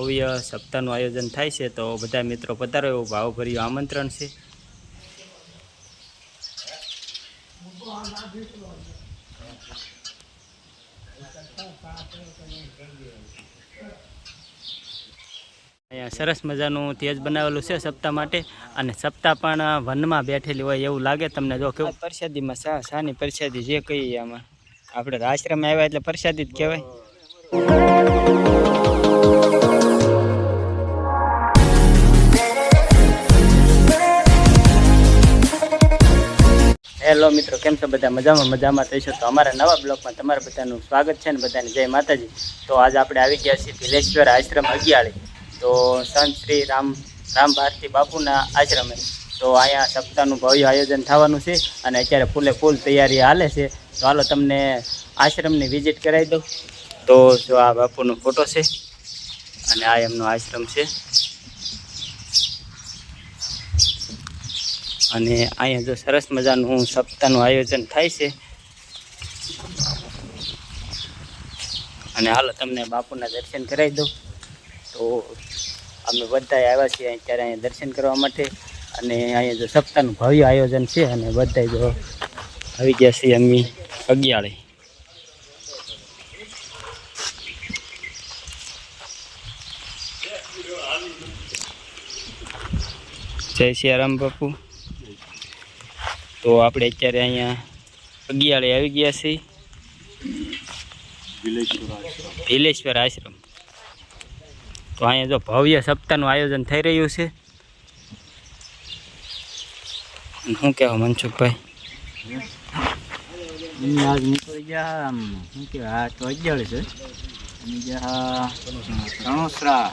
ભવ્ય સપ્તાહનું આયોજન થાય છે, તો બધા મિત્રો પધારો એવું ભાવભર્યું આમંત્રણ છે. અહીંયા સરસ મજાનું તેજ બનાવેલું છે સપ્તાહ માટે, અને સપ્તાહ પણ વનમાં બેઠેલી હોય એવું લાગે તમને. જો કેવું પ્રસાદીમાં શાની પ્રસાદી જે કહીએ, આમાં આપણે આશ્રમ આવ્યા એટલે પ્રસાદી જ કહેવાય. હેલો મિત્રો, કેમ છો બધા? મજામાં થઈશો તો અમારા નવા બ્લોગમાં તમારા બધાનું સ્વાગત છે ને બધાને જય માતાજી. તો આજે આપણે આવી ગયા છીએ ભીલેશ્વર આશ્રમ અગિયાળી, તો સંત શ્રી રામ ભારતી બાપુના આશ્રમે. તો અહીંયા સપ્તાહનું ભવ્ય આયોજન થવાનું છે, અને અત્યારે ફૂલ તૈયારી હાલે છે. તો હાલો તમને આશ્રમની વિઝિટ કરાવી દઉં. તો જો આ બાપુનો ફોટો છે, અને આ એમનો આશ્રમ છે. અને અહીંયા જો સરસ મજાનું સપ્તાહનું આયોજન થાય છે. અને હાલો તમને બાપુના દર્શન કરાવી દઉં. તો અમે બધા આવ્યા છીએ અત્યારે અહીંયા દર્શન કરવા માટે, અને અહીંયા જો સપ્તાહનું ભવ્ય આયોજન છે, અને બધા જો આવી ગયા છીએ અમે અગિયાળી. જય સિયારામ બાપુ. તો આપણે અત્યારે અહીંયા અગિયાળી આવી ગયા છીએ, ભીલેશ્વર આશ્રમ. તો અહીંયા જો ભવ્ય સપ્તાહનું આયોજન થઈ રહ્યું છે. શું કહેવા મનસુખભાઈ? આજ નીકળી ગયા શું કહેવાય, આ તો અગિયાળી છે, રણોસરા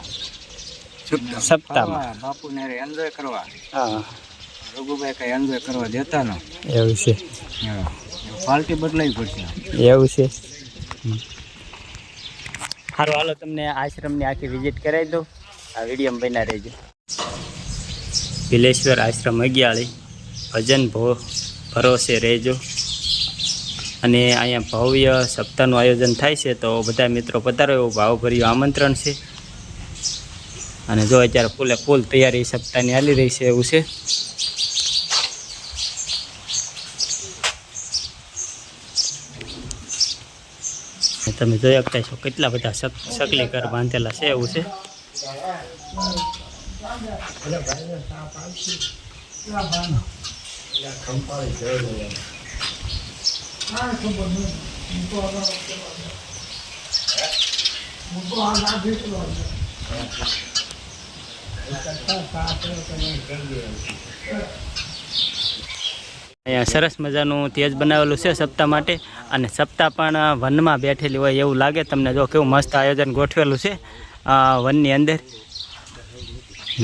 સપ્તાહમાં બાપુને એન્જોય કરવા. હા, રઘુભાઈ કઈ એન્જોય કરવા દેતા ન, એવું છે. પાર્ટી બદલાવી પડશે, એવું છે. સારું, હાલો તમને આશ્રમની આખી વિઝિટ કરાવી દઉં. આ વિડીયોમાં બન્યા રહેજો. ભીલેશ્વર આશ્રમ અગિયાળી, ભજન ભરોસે રહેજો. અને અહીંયા ભવ્ય સપ્તાહનું આયોજન થાય છે, તો બધા મિત્રો પધારો એવું ભાવભર્યું આમંત્રણ છે. અને જો અત્યારે ફૂલ તૈયારી સપ્તાહની હાલી રહી છે એવું છે. તમે જોઈ શકતા છો કેટલા બધા સકલી ઘર બાંધેલા છે એવું છે. અહીંયા સરસ મજાનું તેજ બનાવેલું છે સપ્તાહ માટે, અને સપ્તાહ પણ વનમાં બેઠેલી હોય એવું લાગે તમને. જો કેવું મસ્ત આયોજન ગોઠવેલું છે વનની અંદર.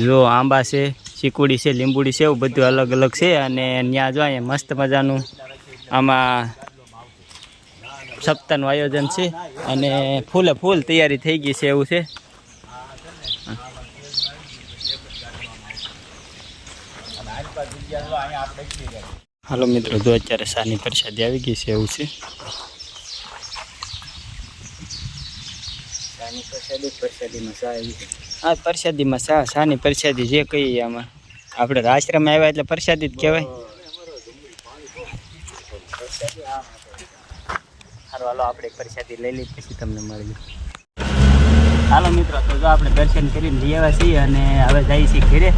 જો આંબા છે, ચીકુડી છે, લીંબુડી છે, એવું બધું અલગ અલગ છે. અને ત્યાં જો અહીંયા મસ્ત મજાનું આમાં સપ્તાહનું આયોજન છે, અને ફૂલ તૈયારી થઈ ગઈ છે એવું છે. હાલો મિત્રો, જો અત્યારે શાની પ્રસાદી આવી ગઈ છે એવું છે. હા, પ્રસાદીમાં શાની પ્રસાદી જે કહીએ, આમાં આપણે આશ્રમ આવ્યા એટલે પ્રસાદી જ કહેવાય. સારું, હાલો આપણે પ્રસાદી લઈ લઈ પછી તમને મળીએ. હાલો મિત્રો, તો જો આપણે દર્શન કરીને લઈ આવ્યા છીએ, અને હવે જઈએ છીએ ઘરે.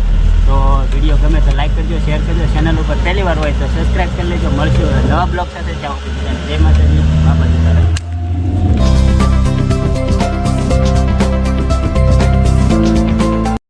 તો વિડીયો ગમે તો લાઈક કરજો, શેર કરજો. ચેનલ ઉપર પહેલી વાર હોય તો સબસ્ક્રાઈબ કરી લેજો. મળશું નવા બ્લોગ સાથે. જય માતાજી, બાપા સીતારામ.